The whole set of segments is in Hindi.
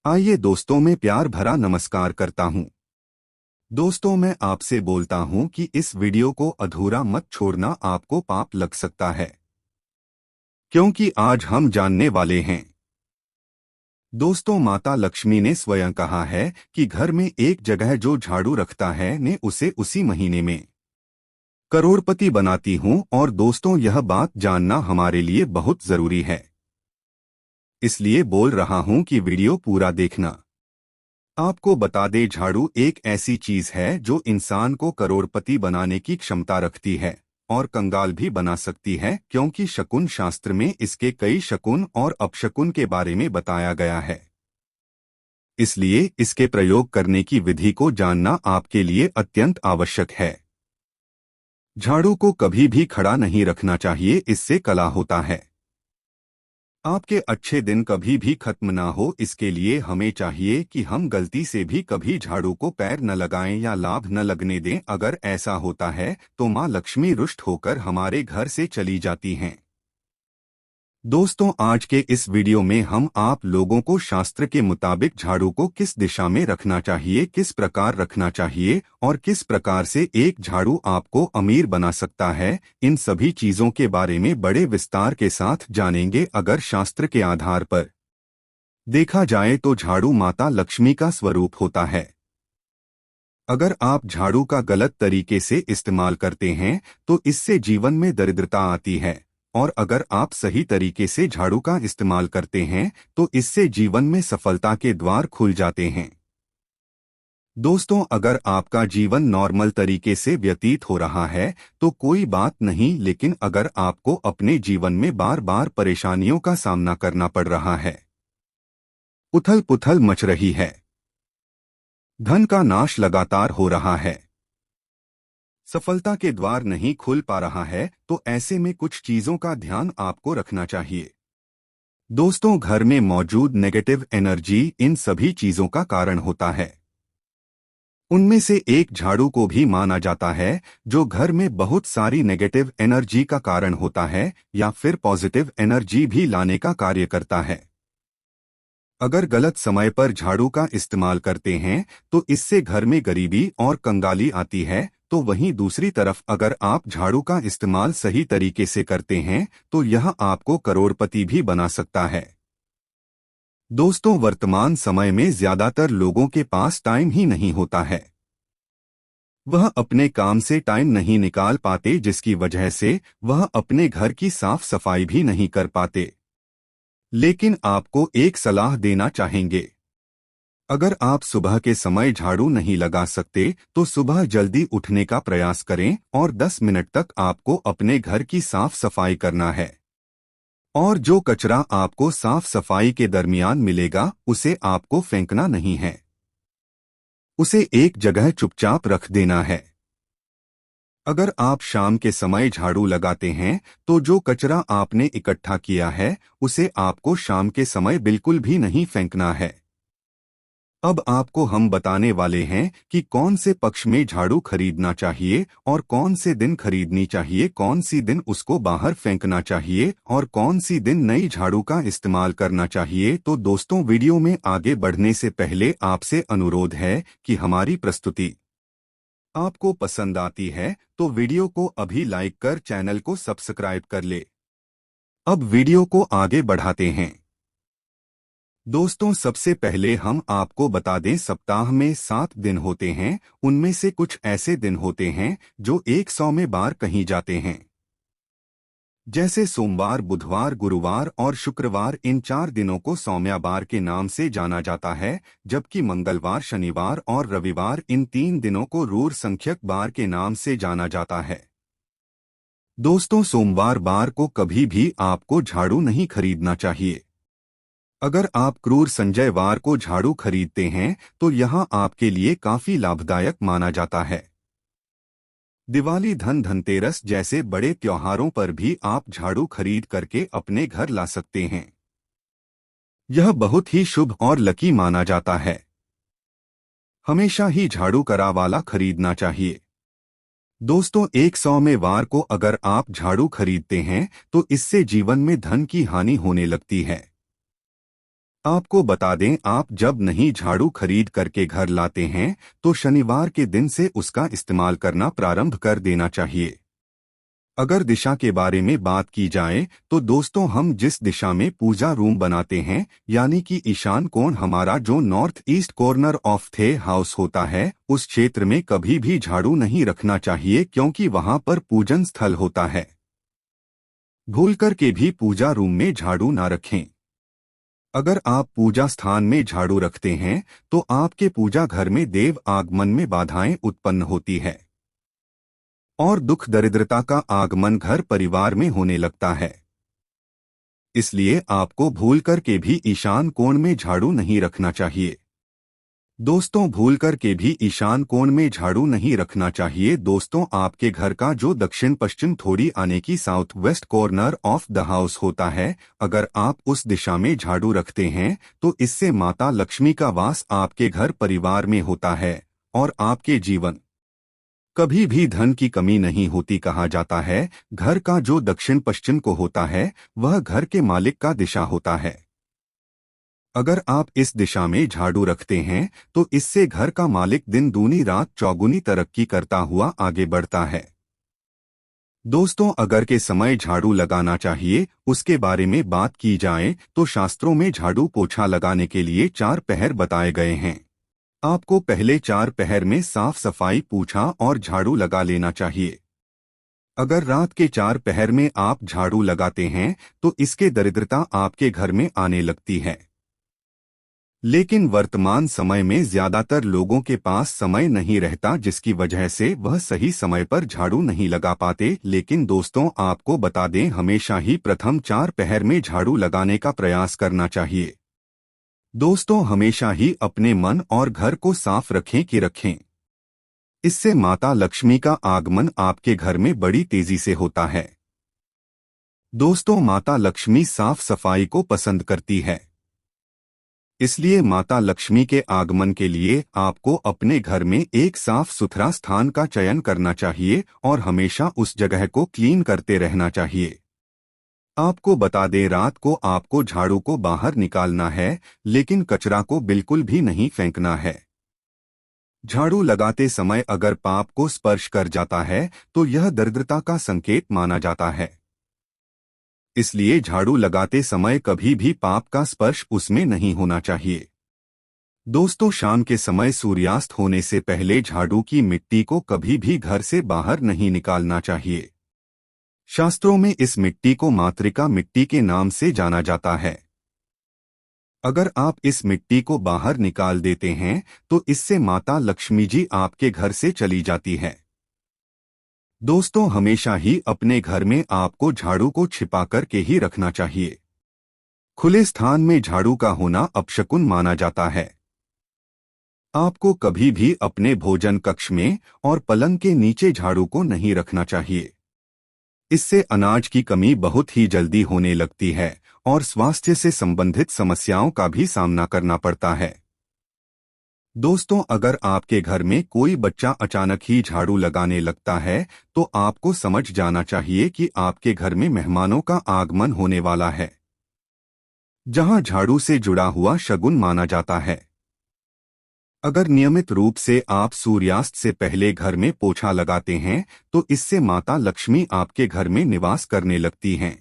आइए दोस्तों, मैं प्यार भरा नमस्कार करता हूं। दोस्तों, मैं आपसे बोलता हूं कि इस वीडियो को अधूरा मत छोड़ना, आपको पाप लग सकता है। क्योंकि आज हम जानने वाले हैं। दोस्तों, माता लक्ष्मी ने स्वयं कहा है कि घर में एक जगह जो झाड़ू रखता है ने उसे उसी महीने में करोड़पति बनाती हूं। और दोस्तों, यह बात जानना हमारे लिए बहुत जरूरी है। इसलिए बोल रहा हूं कि वीडियो पूरा देखना। आपको बता दे, झाड़ू एक ऐसी चीज है जो इंसान को करोड़पति बनाने की क्षमता रखती है और कंगाल भी बना सकती है, क्योंकि शकुन शास्त्र में इसके कई शकुन और अपशकुन के बारे में बताया गया है। इसलिए इसके प्रयोग करने की विधि को जानना आपके लिए अत्यंत आवश्यक है। झाड़ू को कभी भी खड़ा नहीं रखना चाहिए, इससे कला होता है। आपके अच्छे दिन कभी भी खत्म ना हो, इसके लिए हमें चाहिए कि हम गलती से भी कभी झाड़ू को पैर न लगाएं या लाभ न लगने दें। अगर ऐसा होता है तो माँ लक्ष्मी रुष्ट होकर हमारे घर से चली जाती हैं। दोस्तों, आज के इस वीडियो में हम आप लोगों को शास्त्र के मुताबिक झाड़ू को किस दिशा में रखना चाहिए, किस प्रकार रखना चाहिए और किस प्रकार से एक झाड़ू आपको अमीर बना सकता है, इन सभी चीजों के बारे में बड़े विस्तार के साथ जानेंगे। अगर शास्त्र के आधार पर देखा जाए तो झाड़ू माता लक्ष्मी का स्वरूप होता है। अगर आप झाड़ू का गलत तरीके से इस्तेमाल करते हैं तो इससे जीवन में दरिद्रता आती है, और अगर आप सही तरीके से झाड़ू का इस्तेमाल करते हैं तो इससे जीवन में सफलता के द्वार खुल जाते हैं। दोस्तों, अगर आपका जीवन नॉर्मल तरीके से व्यतीत हो रहा है तो कोई बात नहीं, लेकिन अगर आपको अपने जीवन में बार बार परेशानियों का सामना करना पड़ रहा है, उथल पुथल मच रही है, धन का नाश लगातार हो रहा है, सफलता के द्वार नहीं खुल पा रहा है, तो ऐसे में कुछ चीजों का ध्यान आपको रखना चाहिए। दोस्तों, घर में मौजूद नेगेटिव एनर्जी इन सभी चीजों का कारण होता है। उनमें से एक झाड़ू को भी माना जाता है, जो घर में बहुत सारी नेगेटिव एनर्जी का कारण होता है या फिर पॉजिटिव एनर्जी भी लाने का कार्य करता है। अगर गलत समय पर झाड़ू का इस्तेमाल करते हैं तो इससे घर में गरीबी और कंगाली आती है, तो वहीं दूसरी तरफ अगर आप झाड़ू का इस्तेमाल सही तरीके से करते हैं तो यह आपको करोड़पति भी बना सकता है। दोस्तों, वर्तमान समय में ज्यादातर लोगों के पास टाइम ही नहीं होता है। वह अपने काम से टाइम नहीं निकाल पाते, जिसकी वजह से वह अपने घर की साफ सफाई भी नहीं कर पाते। लेकिन आपको एक सलाह देना चाहेंगे। अगर आप सुबह के समय झाड़ू नहीं लगा सकते तो सुबह जल्दी उठने का प्रयास करें और 10 मिनट तक आपको अपने घर की साफ सफाई करना है। और जो कचरा आपको साफ सफाई के दरमियान मिलेगा उसे आपको फेंकना नहीं है, उसे एक जगह चुपचाप रख देना है। अगर आप शाम के समय झाड़ू लगाते हैं तो जो कचरा आपने इकट्ठा किया है उसे आपको शाम के समय बिल्कुल भी नहीं फेंकना है। अब आपको हम बताने वाले हैं कि कौन से पक्ष में झाड़ू खरीदना चाहिए और कौन से दिन खरीदनी चाहिए, कौन सी दिन उसको बाहर फेंकना चाहिए और कौन सी दिन नई झाड़ू का इस्तेमाल करना चाहिए। तो दोस्तों, वीडियो में आगे बढ़ने से पहले आपसे अनुरोध है कि हमारी प्रस्तुति आपको पसंद आती है तो वीडियो को अभी लाइक कर चैनल को सब्सक्राइब कर ले। अब वीडियो को आगे बढ़ाते हैं। दोस्तों, सबसे पहले हम आपको बता दें, सप्ताह में 7 दिन होते हैं। उनमें से कुछ ऐसे दिन होते हैं जो 100 में बार कहीं जाते हैं, जैसे सोमवार, बुधवार, गुरुवार और शुक्रवार। इन 4 दिनों को सौम्याबार के नाम से जाना जाता है, जबकि मंगलवार, शनिवार और रविवार, इन 3 दिनों को रूर संख्यक बार के नाम से जाना जाता है। दोस्तों, सोमवार बार को कभी भी आपको झाड़ू नहीं खरीदना चाहिए। अगर आप क्रूर संजय वार को झाड़ू खरीदते हैं तो यह आपके लिए काफी लाभदायक माना जाता है। दिवाली, धनतेरस जैसे बड़े त्योहारों पर भी आप झाड़ू खरीद करके अपने घर ला सकते हैं। यह बहुत ही शुभ और लकी माना जाता है। हमेशा ही झाड़ू करा वाला खरीदना चाहिए। दोस्तों, 100 में वार को अगर आप झाड़ू खरीदते हैं तो इससे जीवन में धन की हानि होने लगती है। आपको बता दें, आप जब नई झाड़ू खरीद करके घर लाते हैं तो शनिवार के दिन से उसका इस्तेमाल करना प्रारंभ कर देना चाहिए। अगर दिशा के बारे में बात की जाए तो दोस्तों, हम जिस दिशा में पूजा रूम बनाते हैं यानी कि ईशान कोण हमारा जो नॉर्थ ईस्ट कॉर्नर ऑफ थे हाउस होता है, उस क्षेत्र में कभी भी झाड़ू नहीं रखना चाहिए क्योंकि वहां पर पूजन स्थल होता है। भूल कर के भी पूजा रूम में झाड़ू ना रखें। अगर आप पूजा स्थान में झाड़ू रखते हैं तो आपके पूजा घर में देव आगमन में बाधाएं उत्पन्न होती है और दुख दरिद्रता का आगमन घर परिवार में होने लगता है। इसलिए आपको भूल कर के भी ईशान कोण में झाड़ू नहीं रखना चाहिए। दोस्तों, भूल कर के भी ईशान कोण में झाड़ू नहीं रखना चाहिए। दोस्तों, आपके घर का जो दक्षिण पश्चिम थोड़ी आने की south west corner of the house होता है, अगर आप उस दिशा में झाड़ू रखते हैं तो इससे माता लक्ष्मी का वास आपके घर परिवार में होता है और आपके जीवन कभी भी धन की कमी नहीं होती। कहा जाता है, घर का जो दक्षिण पश्चिम को होता है वह घर के मालिक का दिशा होता है। अगर आप इस दिशा में झाड़ू रखते हैं तो इससे घर का मालिक दिन दूनी रात चौगुनी तरक्की करता हुआ आगे बढ़ता है। दोस्तों, अगर के समय झाड़ू लगाना चाहिए उसके बारे में बात की जाए तो शास्त्रों में झाड़ू पोछा लगाने के लिए 4 पहर बताए गए हैं। आपको पहले 4 पहर में साफ सफाई पूछा और झाड़ू लगा लेना चाहिए। अगर रात के 4 पहर में आप झाड़ू लगाते हैं तो इसके दरिद्रता आपके घर में आने लगती है। लेकिन वर्तमान समय में ज्यादातर लोगों के पास समय नहीं रहता, जिसकी वजह से वह सही समय पर झाड़ू नहीं लगा पाते। लेकिन दोस्तों, आपको बता दें, हमेशा ही प्रथम 4 पहर में झाड़ू लगाने का प्रयास करना चाहिए। दोस्तों, हमेशा ही अपने मन और घर को साफ रखें। इससे माता लक्ष्मी का आगमन आपके घर में बड़ी तेजी से होता है। दोस्तों, माता लक्ष्मी साफ सफाई को पसंद करती है। इसलिए माता लक्ष्मी के आगमन के लिए आपको अपने घर में एक साफ सुथरा स्थान का चयन करना चाहिए और हमेशा उस जगह को क्लीन करते रहना चाहिए। आपको बता दें, रात को आपको झाड़ू को बाहर निकालना है, लेकिन कचरा को बिल्कुल भी नहीं फेंकना है। झाड़ू लगाते समय अगर पाप को स्पर्श कर जाता है तो यह दरिद्रता का संकेत माना जाता है। इसलिए झाड़ू लगाते समय कभी भी पाप का स्पर्श उसमें नहीं होना चाहिए। दोस्तों, शाम के समय सूर्यास्त होने से पहले झाड़ू की मिट्टी को कभी भी घर से बाहर नहीं निकालना चाहिए। शास्त्रों में इस मिट्टी को मातृका मिट्टी के नाम से जाना जाता है। अगर आप इस मिट्टी को बाहर निकाल देते हैं तो इससे माता लक्ष्मी जी आपके घर से चली जाती है। दोस्तों, हमेशा ही अपने घर में आपको झाड़ू को छिपा करके ही रखना चाहिए। खुले स्थान में झाड़ू का होना अपशकुन माना जाता है। आपको कभी भी अपने भोजन कक्ष में और पलंग के नीचे झाड़ू को नहीं रखना चाहिए। इससे अनाज की कमी बहुत ही जल्दी होने लगती है और स्वास्थ्य से संबंधित समस्याओं का भी सामना करना पड़ता है। दोस्तों, अगर आपके घर में कोई बच्चा अचानक ही झाड़ू लगाने लगता है तो आपको समझ जाना चाहिए कि आपके घर में मेहमानों का आगमन होने वाला है, जहां झाड़ू से जुड़ा हुआ शगुन माना जाता है। अगर नियमित रूप से आप सूर्यास्त से पहले घर में पोछा लगाते हैं तो इससे माता लक्ष्मी आपके घर में निवास करने लगती हैं।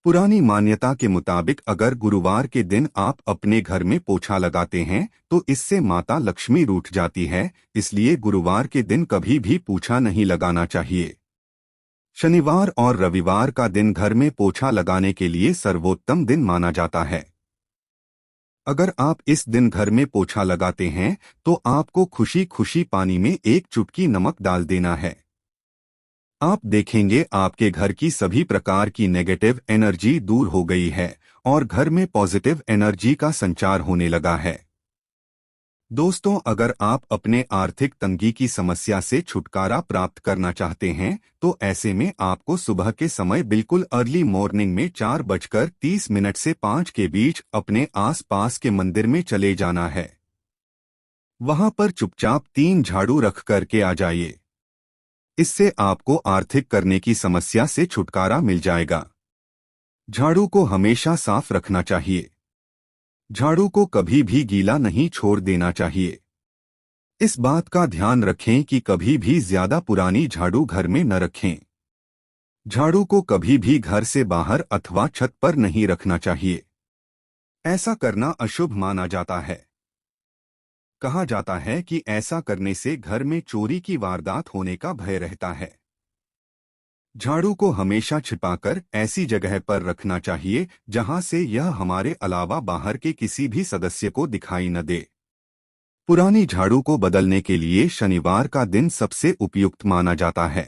पुरानी मान्यता के मुताबिक अगर गुरुवार के दिन आप अपने घर में पोछा लगाते हैं तो इससे माता लक्ष्मी रूठ जाती है, इसलिए गुरुवार के दिन कभी भी पोछा नहीं लगाना चाहिए। शनिवार और रविवार का दिन घर में पोछा लगाने के लिए सर्वोत्तम दिन माना जाता है। अगर आप इस दिन घर में पोछा लगाते हैं तो आपको खुशी खुशी पानी में 1 चुटकी नमक डाल देना है। आप देखेंगे आपके घर की सभी प्रकार की नेगेटिव एनर्जी दूर हो गई है और घर में पॉजिटिव एनर्जी का संचार होने लगा है। दोस्तों, अगर आप अपने आर्थिक तंगी की समस्या से छुटकारा प्राप्त करना चाहते हैं तो ऐसे में आपको सुबह के समय बिल्कुल अर्ली मॉर्निंग में 4:30 से 5 के बीच अपने आसपास के मंदिर में चले जाना है। वहां पर चुपचाप 3 झाड़ू रख करके आ जाइए। इससे आपको आर्थिक करने की समस्या से छुटकारा मिल जाएगा। झाड़ू को हमेशा साफ रखना चाहिए। झाड़ू को कभी भी गीला नहीं छोड़ देना चाहिए। इस बात का ध्यान रखें कि कभी भी ज्यादा पुरानी झाड़ू घर में न रखें। झाड़ू को कभी भी घर से बाहर अथवा छत पर नहीं रखना चाहिए। ऐसा करना अशुभ माना जाता है। कहा जाता है कि ऐसा करने से घर में चोरी की वारदात होने का भय रहता है। झाड़ू को हमेशा छिपाकर ऐसी जगह पर रखना चाहिए जहां से यह हमारे अलावा बाहर के किसी भी सदस्य को दिखाई न दे। पुरानी झाड़ू को बदलने के लिए शनिवार का दिन सबसे उपयुक्त माना जाता है।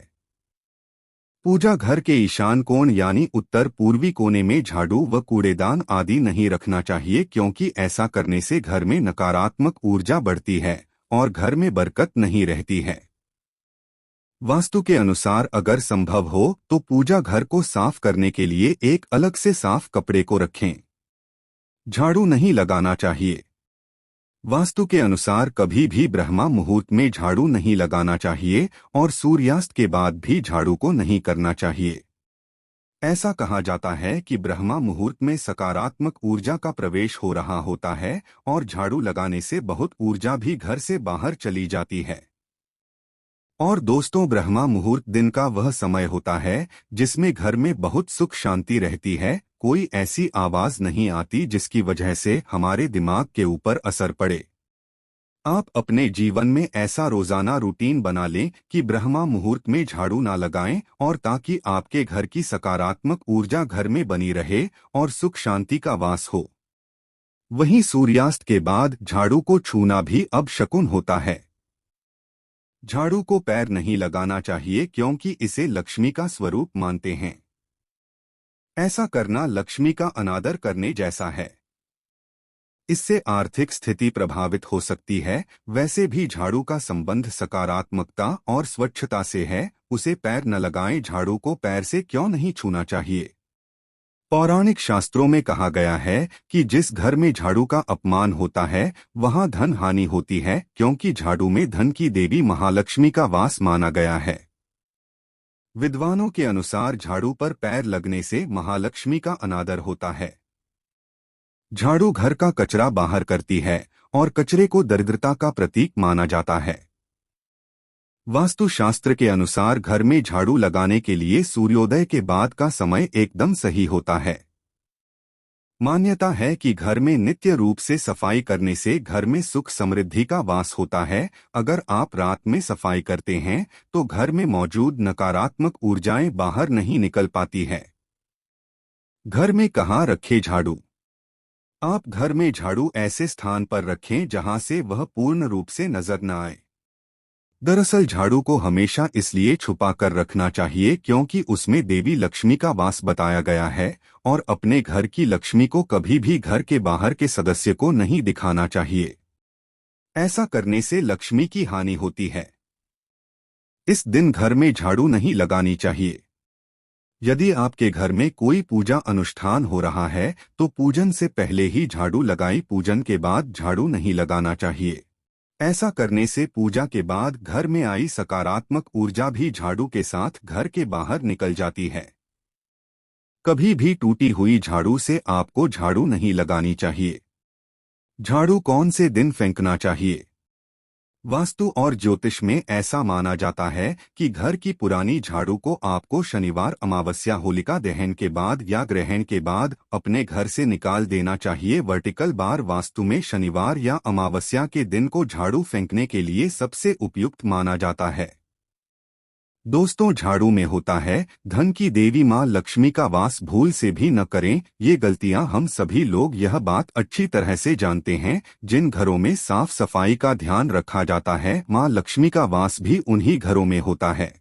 पूजा घर के ईशान कोण यानी उत्तर पूर्वी कोने में झाड़ू व कूड़ेदान आदि नहीं रखना चाहिए, क्योंकि ऐसा करने से घर में नकारात्मक ऊर्जा बढ़ती है और घर में बरकत नहीं रहती है। वास्तु के अनुसार अगर संभव हो तो पूजा घर को साफ करने के लिए एक अलग से साफ कपड़े को रखें। झाड़ू नहीं लगाना चाहिए। वास्तु के अनुसार कभी भी ब्रह्मा मुहूर्त में झाड़ू नहीं लगाना चाहिए और सूर्यास्त के बाद भी झाड़ू को नहीं करना चाहिए। ऐसा कहा जाता है कि ब्रह्मा मुहूर्त में सकारात्मक ऊर्जा का प्रवेश हो रहा होता है और झाड़ू लगाने से बहुत ऊर्जा भी घर से बाहर चली जाती है। और दोस्तों, ब्रह्मा मुहूर्त दिन का वह समय होता है जिसमें घर में बहुत सुख शांति रहती है। कोई ऐसी आवाज नहीं आती जिसकी वजह से हमारे दिमाग के ऊपर असर पड़े। आप अपने जीवन में ऐसा रोजाना रूटीन बना लें कि ब्रह्मा मुहूर्त में झाड़ू ना लगाएं, और ताकि आपके घर की सकारात्मक ऊर्जा घर में बनी रहे और सुख शांति का वास हो। वहीं सूर्यास्त के बाद झाड़ू को छूना भी अपशकुन होता है। झाड़ू को पैर नहीं लगाना चाहिए, क्योंकि इसे लक्ष्मी का स्वरूप मानते हैं। ऐसा करना लक्ष्मी का अनादर करने जैसा है। इससे आर्थिक स्थिति प्रभावित हो सकती है। वैसे भी झाड़ू का संबंध सकारात्मकता और स्वच्छता से है। उसे पैर न लगाएं। झाड़ू को पैर से क्यों नहीं छूना चाहिए? पौराणिक शास्त्रों में कहा गया है कि जिस घर में झाड़ू का अपमान होता है वहां धन हानि होती है, क्योंकि झाड़ू में धन की देवी महालक्ष्मी का वास माना गया है। विद्वानों के अनुसार झाड़ू पर पैर लगने से महालक्ष्मी का अनादर होता है। झाड़ू घर का कचरा बाहर करती है और कचरे को दरिद्रता का प्रतीक माना जाता है। वास्तुशास्त्र के अनुसार घर में झाड़ू लगाने के लिए सूर्योदय के बाद का समय एकदम सही होता है। मान्यता है कि घर में नित्य रूप से सफाई करने से घर में सुख समृद्धि का वास होता है। अगर आप रात में सफाई करते हैं तो घर में मौजूद नकारात्मक ऊर्जाएं बाहर नहीं निकल पाती है। घर में कहाँ रखें झाड़ू? आप घर में झाड़ू ऐसे स्थान पर रखें जहां से वह पूर्ण रूप से नजर न आए। दरअसल झाड़ू को हमेशा इसलिए छुपा कर रखना चाहिए क्योंकि उसमें देवी लक्ष्मी का वास बताया गया है, और अपने घर की लक्ष्मी को कभी भी घर के बाहर के सदस्य को नहीं दिखाना चाहिए। ऐसा करने से लक्ष्मी की हानि होती है। इस दिन घर में झाड़ू नहीं लगानी चाहिए। यदि आपके घर में कोई पूजा अनुष्ठान हो रहा है तो पूजन से पहले ही झाड़ू लगाई। पूजन के बाद झाड़ू नहीं लगाना चाहिए। ऐसा करने से पूजा के बाद घर में आई सकारात्मक ऊर्जा भी झाड़ू के साथ घर के बाहर निकल जाती है। कभी भी टूटी हुई झाड़ू से आपको झाड़ू नहीं लगानी चाहिए। झाड़ू कौन से दिन फेंकना चाहिए? वास्तु और ज्योतिष में ऐसा माना जाता है कि घर की पुरानी झाड़ू को आपको शनिवार, अमावस्या, होलिका दहन के बाद या ग्रहण के बाद अपने घर से निकाल देना चाहिए। वर्टिकल बार वास्तु में शनिवार या अमावस्या के दिन को झाड़ू फेंकने के लिए सबसे उपयुक्त माना जाता है। दोस्तों, झाड़ू में होता है धन की देवी माँ लक्ष्मी का वास। भूल से भी न करें ये गलतियां। हम सभी लोग यह बात अच्छी तरह से जानते हैं। जिन घरों में साफ सफाई का ध्यान रखा जाता है, माँ लक्ष्मी का वास भी उन्हीं घरों में होता है।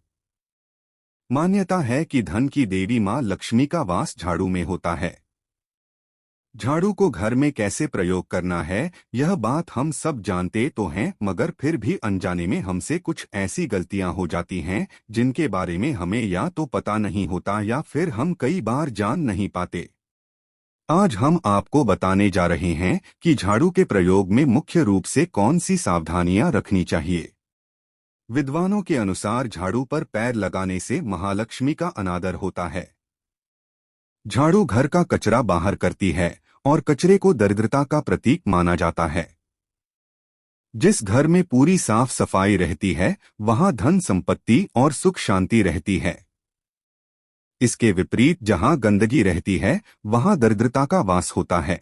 मान्यता है कि धन की देवी माँ लक्ष्मी का वास झाड़ू में होता है। झाड़ू को घर में कैसे प्रयोग करना है यह बात हम सब जानते तो हैं, मगर फिर भी अनजाने में हमसे कुछ ऐसी गलतियां हो जाती हैं जिनके बारे में हमें या तो पता नहीं होता या फिर हम कई बार जान नहीं पाते। आज हम आपको बताने जा रहे हैं कि झाड़ू के प्रयोग में मुख्य रूप से कौन सी सावधानियां रखनी चाहिए। विद्वानों के अनुसार झाड़ू पर पैर लगाने से महालक्ष्मी का अनादर होता है। झाड़ू घर का कचरा बाहर करती है और कचरे को दरिद्रता का प्रतीक माना जाता है। जिस घर में पूरी साफ सफाई रहती है वहां धन संपत्ति और सुख शांति रहती है। इसके विपरीत जहां गंदगी रहती है वहां दरिद्रता का वास होता है।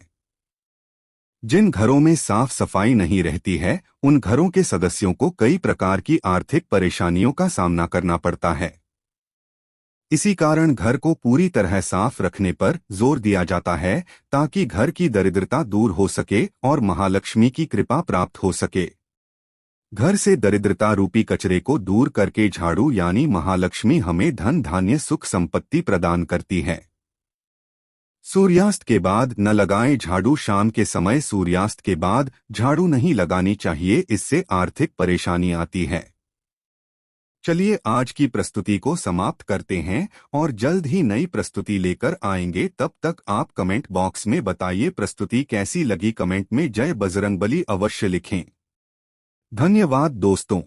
जिन घरों में साफ सफाई नहीं रहती है उन घरों के सदस्यों को कई प्रकार की आर्थिक परेशानियों का सामना करना पड़ता है। इसी कारण घर को पूरी तरह साफ रखने पर जोर दिया जाता है ताकि घर की दरिद्रता दूर हो सके और महालक्ष्मी की कृपा प्राप्त हो सके। घर से दरिद्रता रूपी कचरे को दूर करके झाड़ू यानी महालक्ष्मी हमें धन धान्य सुख संपत्ति प्रदान करती है। सूर्यास्त के बाद न लगाएं झाड़ू। शाम के समय सूर्यास्त के बाद झाड़ू नहीं लगानी चाहिए, इससे आर्थिक परेशानी आती है। चलिए आज की प्रस्तुति को समाप्त करते हैं और जल्द ही नई प्रस्तुति लेकर आएंगे। तब तक आप कमेंट बॉक्स में बताइए प्रस्तुति कैसी लगी। कमेंट में जय बजरंगबली अवश्य लिखें। धन्यवाद दोस्तों।